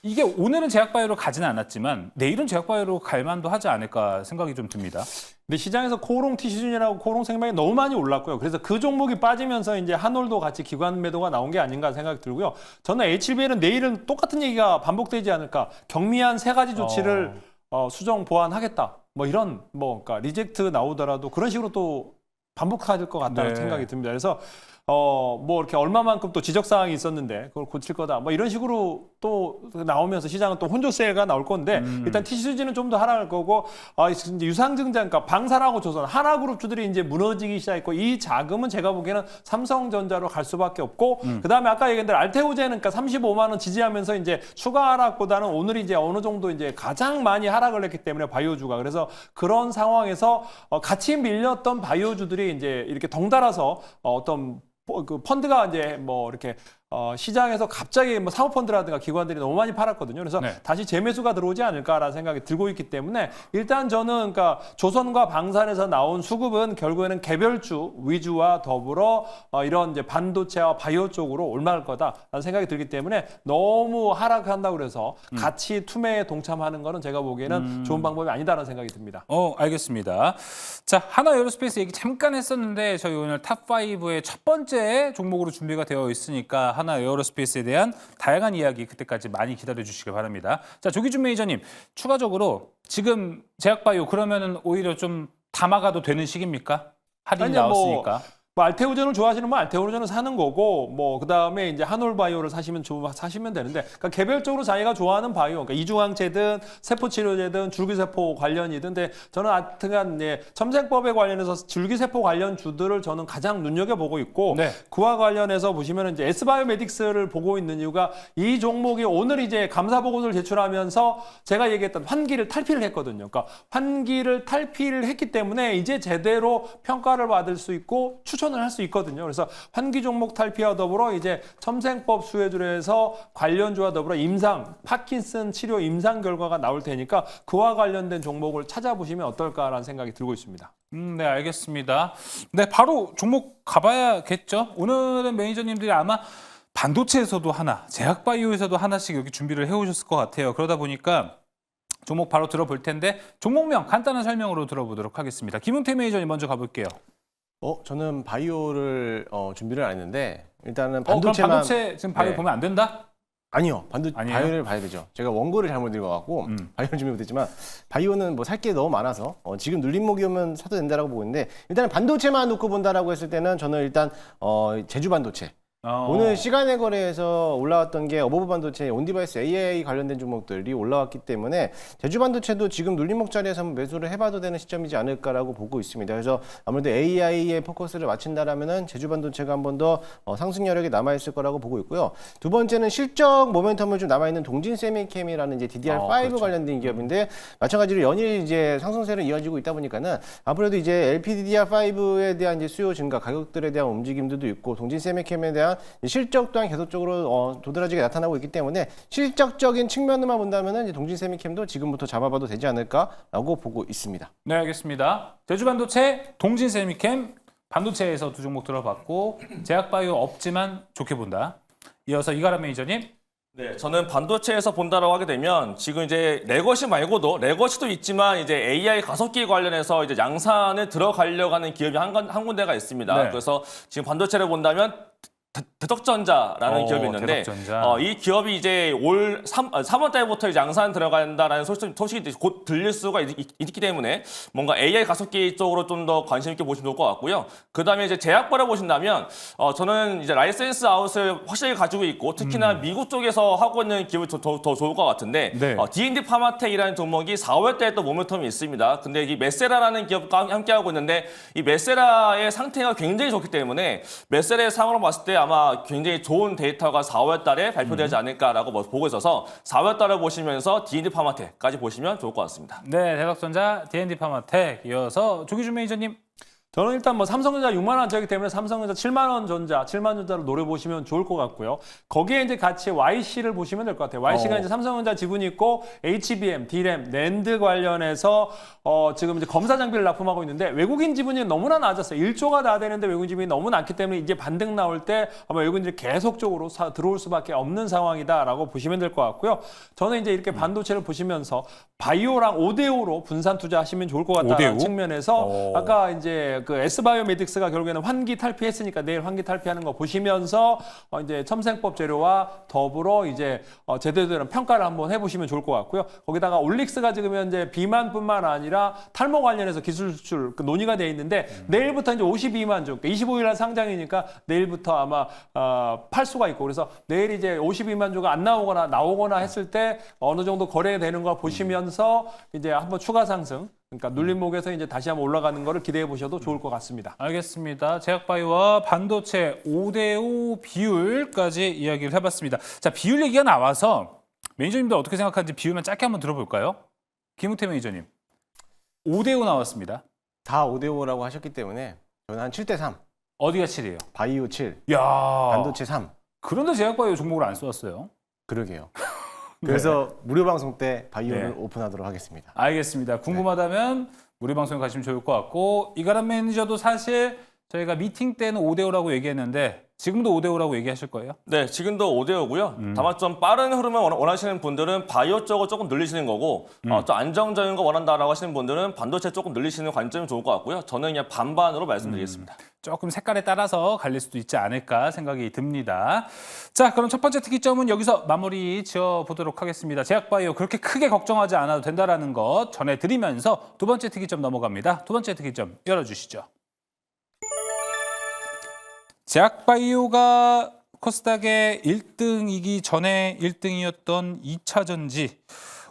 이게 오늘은 제약바이오로 가지는 않았지만 내일은 제약바이오로 갈 만도 하지 않을까 생각이 좀 듭니다. 근데 시장에서 코오롱 티시즌이라고 코오롱 생명이 너무 많이 올랐고요. 그래서 그 종목이 빠지면서 이제 한올도 같이 기관 매도가 나온 게 아닌가 생각이 들고요. 저는 HBL은 내일은 똑같은 얘기가 반복되지 않을까. 경미한 세 가지 조치를 수정 보완하겠다. 뭐 이런 그러니까 리젝트 나오더라도 그런 식으로 또 반복할 것 같다는 생각이 듭니다. 그래서 이렇게 얼마만큼 또 지적사항이 있었는데 그걸 고칠 거다. 뭐 이런 식으로 또 나오면서 시장은 또 혼조세가 나올 건데 일단 TCG는 좀 더 하락할 거고 이제 유상증자 그러니까 방산하고 조선 하나그룹주들이 이제 무너지기 시작했고 이 자금은 제가 보기에는 삼성전자로 갈 수밖에 없고 그다음에 아까 얘기한 대로 알테오젠은 그러니까 35만 원 지지하면서 이제 추가 하락보다는 오늘 이제 어느 정도 이제 가장 많이 하락을 했기 때문에 바이오주가 그래서 그런 상황에서 같이 밀렸던 바이오주들이 이제 이렇게 덩달아서 어떤 그 펀드가 이제 이렇게 시장에서 갑자기 사모펀드라든가 기관들이 너무 많이 팔았거든요. 그래서 다시 재매수가 들어오지 않을까라는 생각이 들고 있기 때문에 일단 저는 그러니까 조선과 방산에서 나온 수급은 결국에는 개별주 위주와 더불어 이런 이제 반도체와 바이오 쪽으로 올라갈 거다라는 생각이 들기 때문에 너무 하락한다고 그래서 같이 투매에 동참하는 거는 제가 보기에는 좋은 방법이 아니다라는 생각이 듭니다. 알겠습니다. 자, 한화 에어로스페이스 얘기 잠깐 했었는데 저희 오늘 탑5의 첫 번째 종목으로 준비가 되어 있으니까 한화 에어로스페이스에 대한 다양한 이야기 그때까지 많이 기다려 주시길 바랍니다. 자, 조기준 매니저님, 추가적으로 지금 제약바이오 그러면은 오히려 좀 담아가도 되는 시기입니까? 할인이 나왔으니까. 알테오젠을 좋아하시는 분 알테오젠을 사는 거고 그다음에 이제 한올바이오를 사시면 되는데 그러니까 개별적으로 자기가 좋아하는 바이오 그러니까 이중항체든 세포치료제든 줄기세포 관련이든 근데 저는 하여튼간 첨생법에 관련해서 줄기세포 관련 주들을 저는 가장 눈여겨보고 있고 그와 관련해서 보시면 이제 S바이오메딕스를 보고 있는 이유가 이 종목이 오늘 이제 감사 보고서를 제출하면서 제가 얘기했던 환기를 탈피를 했거든요. 그러니까 환기를 탈피를 했기 때문에 이제 제대로 평가를 받을 수 있고 추천을 할 수 있거든요. 그래서 환기 종목 탈피와 더불어 이제 첨생법 수혜주로 해서 관련주와 더불어 파킨슨 치료 임상 결과가 나올 테니까 그와 관련된 종목을 찾아보시면 어떨까라는 생각이 들고 있습니다. 네, 알겠습니다. 네, 바로 종목 가봐야겠죠. 오늘은 매니저님들이 아마 반도체에서도 하나, 제약바이오에서도 하나씩 여기 준비를 해오셨을 것 같아요. 그러다 보니까 종목 바로 들어볼 텐데 종목명 간단한 설명으로 들어보도록 하겠습니다. 김용태 매니저님 먼저 가볼게요. 저는 바이오를 준비를 안 했는데 일단은 그럼 반도체만 반도체 지금 바이오 보면 안 된다? 아니요. 아니에요? 바이오를 봐야 되죠. 제가 원고를 잘못 읽어갖고 바이오를 준비 못했지만 바이오는 살 게 너무 많아서 지금 눌림목이 오면 사도 된다라고 보고 있는데 일단은 반도체만 놓고 본다라고 했을 때는 저는 일단 제주 반도체 오늘 시간의 거래에서 올라왔던 게 어버브 반도체, 온디바이스 AI 관련된 종목들이 올라왔기 때문에 제주 반도체도 지금 눌림목 자리에서 한번 매수를 해봐도 되는 시점이지 않을까라고 보고 있습니다. 그래서 아무래도 AI에 포커스를 맞춘다라면은 제주 반도체가 한 번 더 상승 여력이 남아 있을 거라고 보고 있고요. 두 번째는 실적 모멘텀을 좀 남아 있는 동진 세미캠이라는 이제 DDR5 그렇죠. 관련된 기업인데 마찬가지로 연일 이제 상승세를 이어지고 있다 보니까는 아무래도 이제 LPDDR5에 대한 이제 수요 증가, 가격들에 대한 움직임들도 있고 동진 세미캠에 대한 실적 또한 계속적으로 도드라지게 나타나고 있기 때문에 실적적인 측면으로만 본다면은 이제 동진 세미캠도 지금부터 잡아봐도 되지 않을까라고 보고 있습니다. 네, 알겠습니다. 제주 반도체, 동진 세미캠, 반도체에서 두 종목 들어봤고 제약바이오 없지만 좋게 본다. 이어서 이가람 매니저님. 네, 저는 반도체에서 본다라고 하게 되면 지금 이제 레거시 말고도 레거시도 있지만 이제 AI 가속기 관련해서 이제 양산에 들어가려고 하는 기업이 한 군데가 있습니다. 네. 그래서 지금 반도체를 본다면 대덕전자라는 기업이 있는데 대덕전자. 이 기업이 이제 올 3월 달부터 이제 양산 들어간다라는 소식이 곧 들릴 수가 있기 때문에 뭔가 AI 가속기 쪽으로 좀 더 관심 있게 보시면 좋을 것 같고요. 그다음에 이제 제약바를 보신다면 저는 이제 라이센스 아웃을 확실히 가지고 있고 특히나 미국 쪽에서 하고 있는 기업이 더 좋을 것 같은데 네. D&D 파마텍이라는 종목이 4월 달에 또 모멘텀이 있습니다. 근데 이 메세라라는 기업과 함께 하고 있는데 이 메세라의 상태가 굉장히 좋기 때문에 메세라의 상황으로 봤을 때 아마 굉장히 좋은 데이터가 4월 달에 발표되지 않을까라고 보고 있어서 4월 달을 보시면서 D&D 파마텍까지 보시면 좋을 것 같습니다. 네, 대덕전자, D&D 파마텍. 이어서 조기준 매니저님. 저는 일단 뭐 삼성전자 6만 원짜리기 때문에 삼성전자 7만 원 전자, 7만 전자를 노려보시면 좋을 것 같고요. 거기에 이제 같이 YC를 보시면 될 것 같아요. YC가 이제 삼성전자 지분이 있고 HBM, DRAM, 낸드 관련해서 지금 이제 검사 장비를 납품하고 있는데 외국인 지분이 너무나 낮았어요. 1조가 다 되는데 외국인 지분이 너무 낮기 때문에 이제 반등 나올 때 아마 외국인들이 계속적으로 들어올 수밖에 없는 상황이다라고 보시면 될 것 같고요. 저는 이제 이렇게 반도체를 보시면서 바이오랑 5대5로 분산 투자하시면 좋을 것 같다는 5대5? 측면에서 아까 이제 그 S바이오메딕스가 결국에는 환기 탈피했으니까 내일 환기 탈피하는 거 보시면서 이제 첨생법 재료와 더불어 이제 제대로 된 평가를 한번 해보시면 좋을 것 같고요. 거기다가 올릭스가 지금 현재 비만뿐만 아니라 탈모 관련해서 기술 수출 논의가 돼 있는데 내일부터 이제 52만 주, 25일 날 상장이니까 내일부터 아마 팔 수가 있고 그래서 내일 이제 52만 주가 안 나오거나 했을 때 어느 정도 거래되는 거 보시면서 이제 한번 추가 상승. 그러니까 눌림목에서 이제 다시 한번 올라가는 거를 기대해 보셔도 좋을 것 같습니다. 알겠습니다. 제약바이오와 반도체 5대5 비율까지 이야기를 해봤습니다. 자, 비율 얘기가 나와서 매니저님들 어떻게 생각하는지 비율만 짧게 한번 들어볼까요? 김우태 매니저님. 5대5 나왔습니다. 다 5대5라고 하셨기 때문에 저는 한 7대3, 어디가 7이에요? 바이오 7, 야, 반도체 3. 그런데 제약바이오 종목을 안 써왔어요. 그러게요. 그래서 무료 방송 때 바이오를 네. 오픈하도록 하겠습니다. 알겠습니다. 궁금하다면 무료 방송에 가시면 좋을 것 같고 이가람 매니저도 사실 저희가 미팅 때는 5대5라고 얘기했는데 지금도 5대5라고 얘기하실 거예요? 네, 지금도 5대5고요. 다만 좀 빠른 흐름을 원하시는 분들은 바이오 쪽을 조금 늘리시는 거고 좀 안정적인 거 원한다라고 하시는 분들은 반도체 조금 늘리시는 관점이 좋을 것 같고요. 저는 그냥 반반으로 말씀드리겠습니다. 조금 색깔에 따라서 갈릴 수도 있지 않을까 생각이 듭니다. 자, 그럼 첫 번째 특이점은 여기서 마무리 지어보도록 하겠습니다. 제약바이오 그렇게 크게 걱정하지 않아도 된다는 것 전해드리면서 두 번째 특이점 넘어갑니다. 두 번째 특이점 열어주시죠. 제약바이오가 코스닥의 1등이기 전에 1등이었던 2차 전지.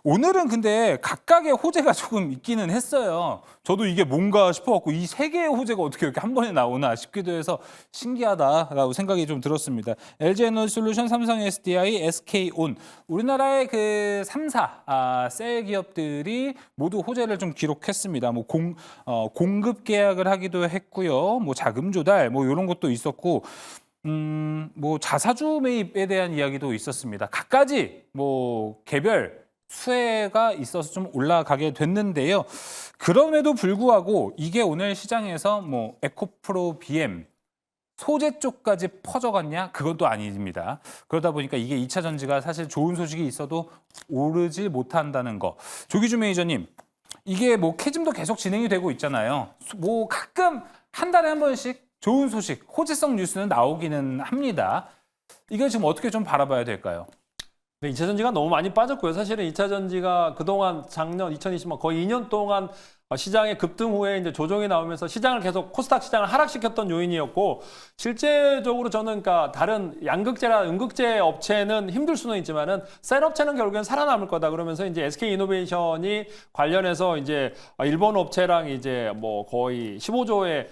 오늘은 근데 각각의 호재가 조금 있기는 했어요. 저도 이게 뭔가 싶어갖고 이 세 개의 호재가 어떻게 이렇게 한 번에 나오나 싶기도 해서 신기하다라고 생각이 좀 들었습니다. LG에너지솔루션, 삼성 SDI, SK온 우리나라의 그 3사 셀 기업들이 모두 호재를 좀 기록했습니다. 뭐 공급 계약을 하기도 했고요. 뭐 자금 조달 뭐 이런 것도 있었고. 뭐 자사주 매입에 대한 이야기도 있었습니다. 각가지 뭐 개별 수혜가 있어서 좀 올라가게 됐는데요. 그럼에도 불구하고 이게 오늘 시장에서 뭐 에코프로 BM 소재 쪽까지 퍼져갔냐? 그건 또 아닙니다. 그러다 보니까 이게 2차 전지가 사실 좋은 소식이 있어도 오르지 못한다는 거. 조기주 매니저님, 이게 뭐 캐즘도 계속 진행이 되고 있잖아요. 뭐 가끔 한 달에 한 번씩 좋은 소식, 호재성 뉴스는 나오기는 합니다. 이걸 지금 어떻게 좀 바라봐야 될까요? 네, 2차 전지가 너무 많이 빠졌고요. 사실은 2차 전지가 그동안 작년 2020년 거의 2년 동안 시장의 급등 후에 이제 조정이 나오면서 시장을 계속 코스닥 시장을 하락시켰던 요인이었고 실제적으로 저는 그러니까 다른 양극재나 음극재 업체는 힘들 수는 있지만은 셀 업체는 결국엔 살아남을 거다 그러면서 이제 SK 이노베이션이 관련해서 이제 일본 업체랑 이제 뭐 거의 15조의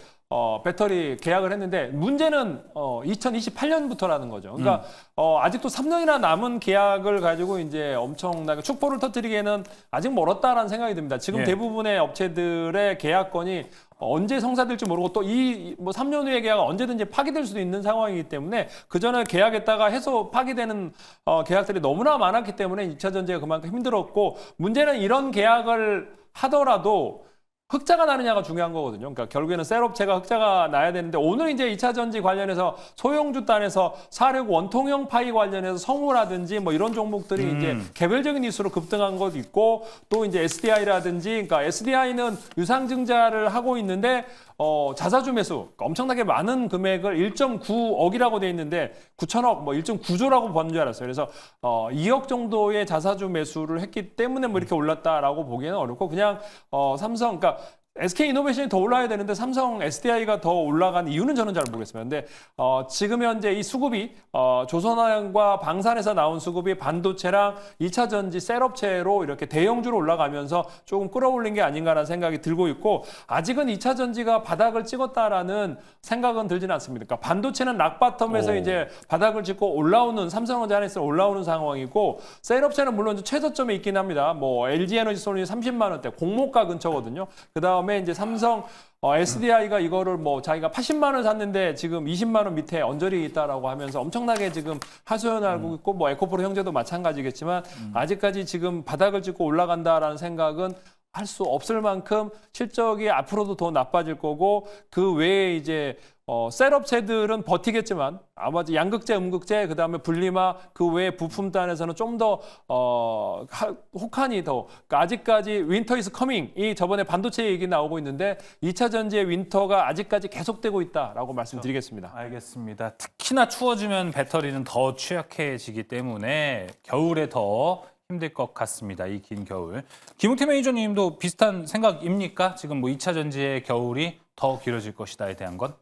배터리 계약을 했는데 문제는 2028년부터라는 거죠. 그러니까 아직도 3년이나 남은 계약을 가지고 이제 엄청나게 축포를 터뜨리기에는 아직 멀었다라는 생각이 듭니다. 지금 예. 대부분의 업체들의 계약건이 언제 성사될지 모르고 또 이 뭐 3년 후에 계약은 언제든지 파기될 수도 있는 상황이기 때문에 그 전에 계약했다가 해소 파기되는 계약들이 너무나 많았기 때문에 2차 전지가 그만큼 힘들었고 문제는 이런 계약을 하더라도 흑자가 나느냐가 중요한 거거든요. 그러니까 결국에는 셀업체가 흑자가 나야 되는데 오늘 이제 2차 전지 관련해서 소형주 단에서 사려고 원통형 파이 관련해서 성우라든지 뭐 이런 종목들이 이제 개별적인 이슈로 급등한 것도 있고 또 이제 SDI라든지 그러니까 SDI는 유상증자를 하고 있는데 자사주 매수 그러니까 엄청나게 많은 금액을 1.9억이라고 돼 있는데 9천억 뭐 1.9조라고 본 줄 알았어요. 그래서 2억 정도의 자사주 매수를 했기 때문에 뭐 이렇게 올랐다라고 보기에는 어렵고 그냥 삼성 그러니까 SK 이노베이션이 더 올라야 되는데 삼성 SDI가 더 올라간 이유는 저는 잘 모르겠습니다. 근데 지금 현재 이 수급이 조선하연과 방산에서 나온 수급이 반도체랑 2차 전지 셀업체로 이렇게 대형주로 올라가면서 조금 끌어올린 게 아닌가라는 생각이 들고 있고 아직은 2차 전지가 바닥을 찍었다라는 생각은 들지는 않습니다. 그러니까 반도체는 락바텀에서 이제 바닥을 찍고 올라오는 삼성전자 하이닉스 올라오는 상황이고 셀업체는 물론 최저점에 있긴 합니다. 뭐 LG 에너지 솔루션이 30만 원대 공모가 근처거든요. 그다음에 이제 삼성 SDI가 이거를 뭐 자기가 80만 원 샀는데 지금 20만 원 밑에 언저리 있다라고 하면서 엄청나게 지금 하소연하고 있고 뭐 에코프로 형제도 마찬가지겠지만 아직까지 지금 바닥을 찍고 올라간다라는 생각은 할 수 없을 만큼 실적이 앞으로도 더 나빠질 거고 그 외에 이제 셀업체들은 버티겠지만 아마 양극재, 음극재, 그다음에 분리마 그 외에 부품단에서는 좀 더 혹한이 더 그러니까 아직까지 윈터 이즈 커밍이 저번에 반도체 얘기 나오고 있는데 2차 전지의 윈터가 아직까지 계속되고 있다라고 말씀드리겠습니다. 알겠습니다. 특히나 추워지면 배터리는 더 취약해지기 때문에 겨울에 더 힘들 것 같습니다. 이 긴 겨울. 김웅태 매니저님도 비슷한 생각입니까? 지금 뭐 2차 전지의 겨울이 더 길어질 것이다에 대한 건?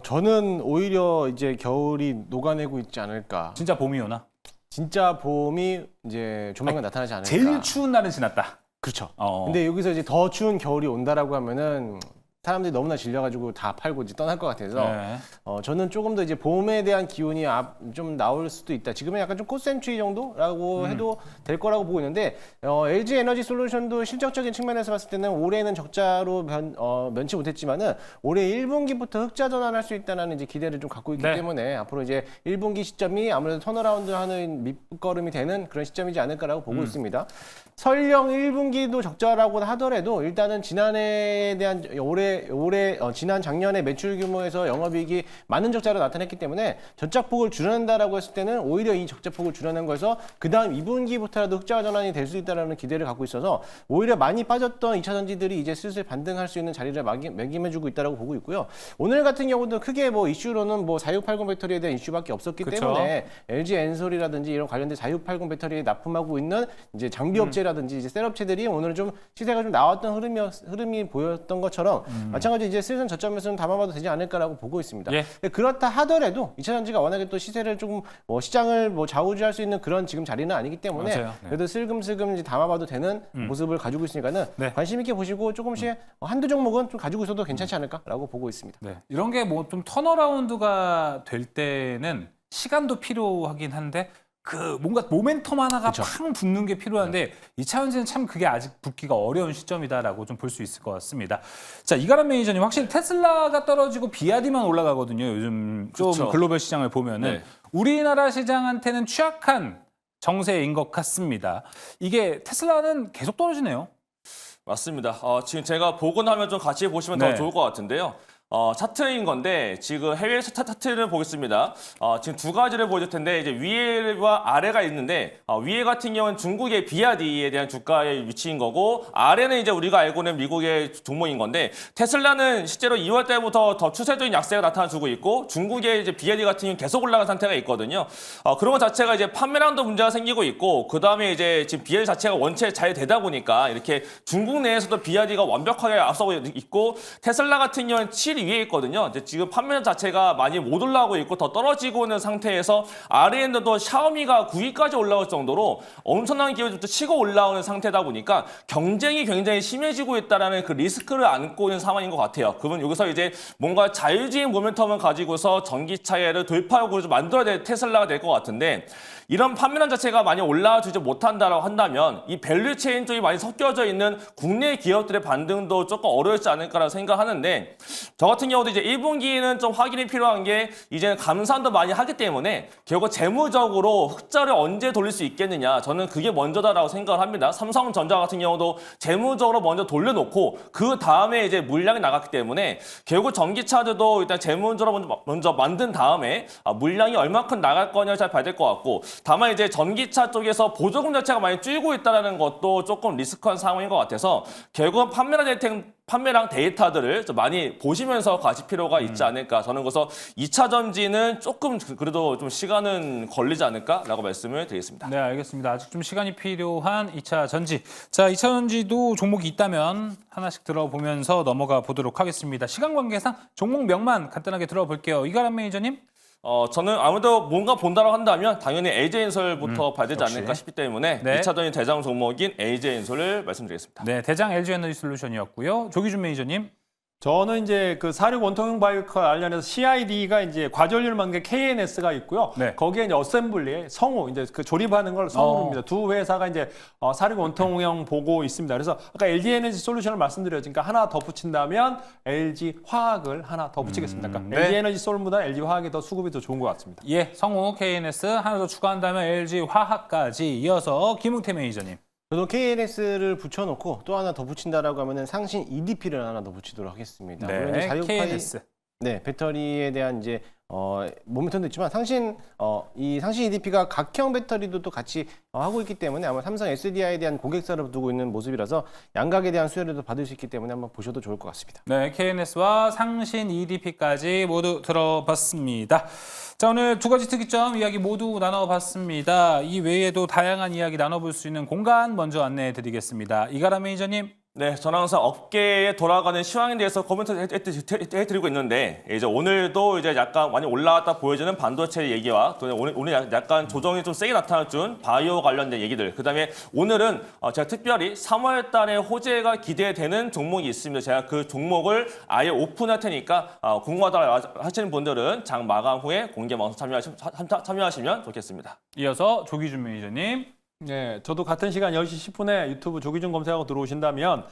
저는 오히려 이제 겨울이 녹아내고 있지 않을까. 진짜 봄이 오나? 진짜 봄이 이제 조만간 나타나지 않을까. 제일 추운 날은 지났다. 그렇죠. 어. 근데 여기서 이제 더 추운 겨울이 온다라고 하면은 사람들이 너무나 질려가지고 다 팔고 이제 떠날 것 같아서 네. 저는 조금 더 이제 봄에 대한 기운이 좀 나올 수도 있다. 지금은 약간 좀 코센트리 정도라고 해도 될 거라고 보고 있는데 LG 에너지 솔루션도 실적적인 측면에서 봤을 때는 올해는 적자로 면치 못했지만은 올해 1분기부터 흑자 전환할 수 있다는 이제 기대를 좀 갖고 있기 네. 때문에 앞으로 이제 1분기 시점이 아무래도 턴어라운드하는 밑거름이 되는 그런 시점이지 않을까라고 보고 있습니다. 설령 1분기도 적자라고 하더라도 일단은 지난해에 대한 지난 작년에 매출 규모에서 영업이익이 많은 적자로 나타냈기 때문에 전작폭을 줄여낸다라고 했을 때는 오히려 이 적자폭을 줄여낸 거에서 그 다음 2분기부터라도 흑자 전환이 될 수 있다는 기대를 갖고 있어서 오히려 많이 빠졌던 2차 전지들이 이제 슬슬 반등할 수 있는 자리를 매김해주고 있다라고 보고 있고요. 오늘 같은 경우도 크게 뭐 이슈로는 뭐 4680 배터리에 대한 이슈밖에 없었기 그쵸. 때문에 LG 엔솔이라든지 이런 관련된 4680 배터리에 납품하고 있는 이제 장비 업체라든지 이제 셀업체들이 오늘 좀 시세가 좀 나왔던 흐름이 보였던 것처럼 마찬가지로 이제 슬슬 저점에서는 담아봐도 되지 않을까라고 보고 있습니다. 예. 그렇다 하더라도 2차 전지가 워낙에 또 시세를 조금 시장을 좌우지할 수 있는 그런 지금 자리는 아니기 때문에 맞아요. 네. 그래도 슬금슬금 이제 담아봐도 되는 모습을 가지고 있으니까는 네. 관심 있게 보시고 조금씩 한두 종목은 좀 가지고 있어도 괜찮지 않을까라고 보고 있습니다. 네. 이런 게 뭐 좀 턴어라운드가 될 때는 시간도 필요하긴 한데 그 뭔가 모멘텀 하나가 팡 붙는 게 필요한데 2차 전지는 참 그게 아직 붙기가 어려운 시점이다라고 좀 볼 수 있을 것 같습니다. 자, 이가람 매니저님 확실히 테슬라가 떨어지고 비아디만 올라가거든요. 요즘 좀 그렇죠. 글로벌 시장을 보면은 네. 우리나라 시장한테는 취약한 정세인 것 같습니다. 이게 테슬라는 계속 떨어지네요. 맞습니다. 지금 제가 보고 나면 좀 같이 보시면 네. 더 좋을 것 같은데요. 차트인 건데 지금 해외 차트를 보겠습니다. 지금 두 가지를 보여줄 텐데 이제 위에와 아래가 있는데 위에 같은 경우는 중국의 비아디에 대한 주가의 위치인 거고 아래는 이제 우리가 알고 있는 미국의 종목인 건데 테슬라는 실제로 2월 달부터 더 추세적인 약세가 나타나주고 있고 중국의 이제 비아디 같은 경우는 계속 올라간 상태가 있거든요. 그런 것 자체가 이제 판매량도 문제가 생기고 있고 그 다음에 이제 지금 비아디 자체가 원체 잘 되다 보니까 이렇게 중국 내에서도 비아디가 완벽하게 앞서고 있고 테슬라 같은 경우는 7위 위에 있거든요. 이제 지금 판매 자체가 많이 못 올라오고 있고 더 떨어지고 있는 상태에서 아래에 있는데도 샤오미가 9위까지 올라올 정도로 엄청난 기회부터 치고 올라오는 상태다 보니까 경쟁이 굉장히 심해지고 있다는 그 리스크를 안고 있는 상황인 것 같아요. 그러면 여기서 이제 뭔가 자율주행 모멘텀을 가지고서 전기차를 돌파구를 좀 만들어야 될 테슬라가 될 것 같은데 이런 판매량 자체가 많이 올라와주지 못한다라고 한다면 이 밸류체인 쪽이 많이 섞여져 있는 국내 기업들의 반등도 조금 어려울지 않을까라고 생각하는데 저 같은 경우도 이제 1분기는 좀 확인이 필요한 게 이제 감산도 많이 하기 때문에 결국 재무적으로 흑자를 언제 돌릴 수 있겠느냐 저는 그게 먼저다라고 생각을 합니다. 삼성전자 같은 경우도 재무적으로 먼저 돌려놓고 그 다음에 이제 물량이 나갔기 때문에 결국 전기차들도 일단 재무적으로 먼저 만든 다음에 물량이 얼마큼 나갈 거냐를 잘 봐야 될 것 같고 다만 이제 전기차 쪽에서 보조금 자체가 많이 줄고 있다는 것도 조금 리스크한 상황인 것 같아서 결국은 판매량 데이터들을 좀 많이 보시면서 가실 필요가 있지 않을까. 저는 그래서 2차 전지는 조금 그래도 좀 시간은 걸리지 않을까라고 말씀을 드리겠습니다. 네, 알겠습니다. 아직 좀 시간이 필요한 2차 전지. 자, 2차 전지도 종목이 있다면 하나씩 들어보면서 넘어가 보도록 하겠습니다. 시간 관계상 종목명만 간단하게 들어볼게요. 이가람 매니저님. 저는 아무래도 뭔가 본다고 한다면 당연히 LG엔솔부터 봐야 되지 않을까 싶기 때문에 네. 2차 전지 대장 종목인 LG엔솔을 말씀드리겠습니다. 네, 대장 LG에너지솔루션이었고요. 조기준 매니저님. 저는 이제 그 46 원통형 바이오과 관련해서 CID가 이제 과전율 만개 KNS가 있고요. 네. 거기에 이제 어셈블리, 성우, 이제 그 조립하는 걸 성우입니다. 두 회사가 이제 46 원통형 보고 있습니다. 그래서 아까 LG 에너지 솔루션을 말씀드렸으니까 하나 더 붙인다면 LG 화학을 하나 더 붙이겠습니다. 그러니까 네. LG 에너지 솔보다 LG 화학이 더 수급이 더 좋은 것 같습니다. 예, 성우 KNS 하나 더 추가한다면 LG 화학까지 이어서 김웅태 매니저님. 저도 KNS를 붙여놓고 또 하나 더 붙인다라고 하면은 상신 EDP를 하나 더 붙이도록 하겠습니다. 물론 이제 네, 자율파이- KNS. 네, 배터리에 대한 이제 모멘텀도 있지만 이 상신 EDP가 각형 배터리도 또 같이 하고 있기 때문에 아마 삼성 SDI에 대한 고객사를 두고 있는 모습이라서 양각에 대한 수혜를 더 받을 수 있기 때문에 한번 보셔도 좋을 것 같습니다. 네, KNS와 상신 EDP까지 모두 들어봤습니다. 자, 오늘 두 가지 특이점 이야기 모두 나눠봤습니다. 이 외에도 다양한 이야기 나눠볼 수 있는 공간 먼저 안내해 드리겠습니다. 이가람 매니저님. 네, 저는 항상 업계에 돌아가는 시황에 대해서 코멘트 해드리고 있는데 이제 오늘도 이제 약간 많이 올라왔다 보여지는 반도체 얘기와 또 오늘 약간 조정이 좀 세게 나타나준 바이오 관련된 얘기들. 그다음에 오늘은 제가 특별히 3월 달에 호재가 기대되는 종목이 있습니다. 제가 그 종목을 아예 오픈할 테니까 궁금하다 하시는 분들은 장 마감 후에 공개 방송 참여하시면 좋겠습니다. 이어서 조기준 매니저님. 네, 저도 같은 시간 10시 10분에 유튜브 조기준 검색하고 들어오신다면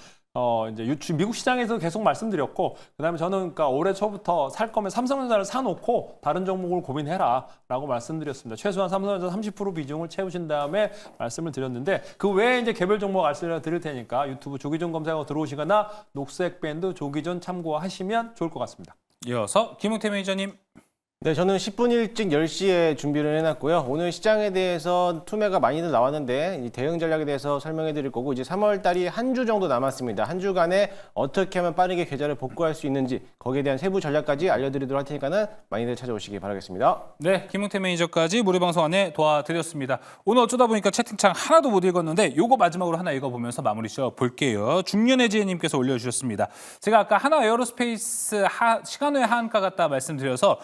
이제 미국 시장에서 계속 말씀드렸고 그다음에 저는 그러니까 올해 초부터 살 거면 삼성전자를 사놓고 다른 종목을 고민해라라고 말씀드렸습니다. 최소한 삼성전자 30% 비중을 채우신 다음에 말씀을 드렸는데 그 외에 이제 개별 종목 알려드릴 테니까 유튜브 조기준 검색하고 들어오시거나 녹색 밴드 조기준 참고하시면 좋을 것 같습니다. 이어서 김웅태 매니저님. 네, 저는 10분 일찍 10시에 준비를 해놨고요. 오늘 시장에 대해서 투매가 많이들 나왔는데 이 대응 전략에 대해서 설명해 드릴 거고 이제 3월 달이 한 주 정도 남았습니다. 한 주간에 어떻게 하면 빠르게 계좌를 복구할 수 있는지 거기에 대한 세부 전략까지 알려드리도록 할 테니까는 많이들 찾아오시기 바라겠습니다. 네, 김웅태 매니저까지 무료 방송 안에 도와드렸습니다. 오늘 어쩌다 보니까 채팅창 하나도 못 읽었는데 요거 마지막으로 하나 읽어보면서 마무리 지어볼게요. 중년의 지혜님께서 올려주셨습니다. 제가 아까 하나 에어로스페이스 시간외 하한가 같다 말씀드려서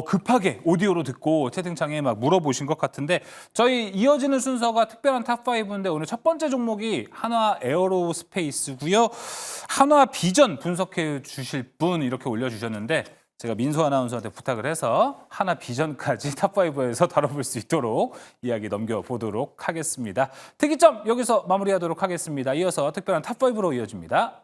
급하게 오디오로 듣고 채팅창에 막 물어보신 것 같은데 저희 이어지는 순서가 특별한 탑5인데 오늘 첫 번째 종목이 한화 에어로스페이스고요. 한화 비전 분석해 주실 분 이렇게 올려주셨는데 제가 민소 아나운서한테 부탁을 해서 한화 비전까지 탑5에서 다뤄볼 수 있도록 이야기 넘겨보도록 하겠습니다. 특이점 여기서 마무리하도록 하겠습니다. 이어서 특별한 탑5로 이어집니다.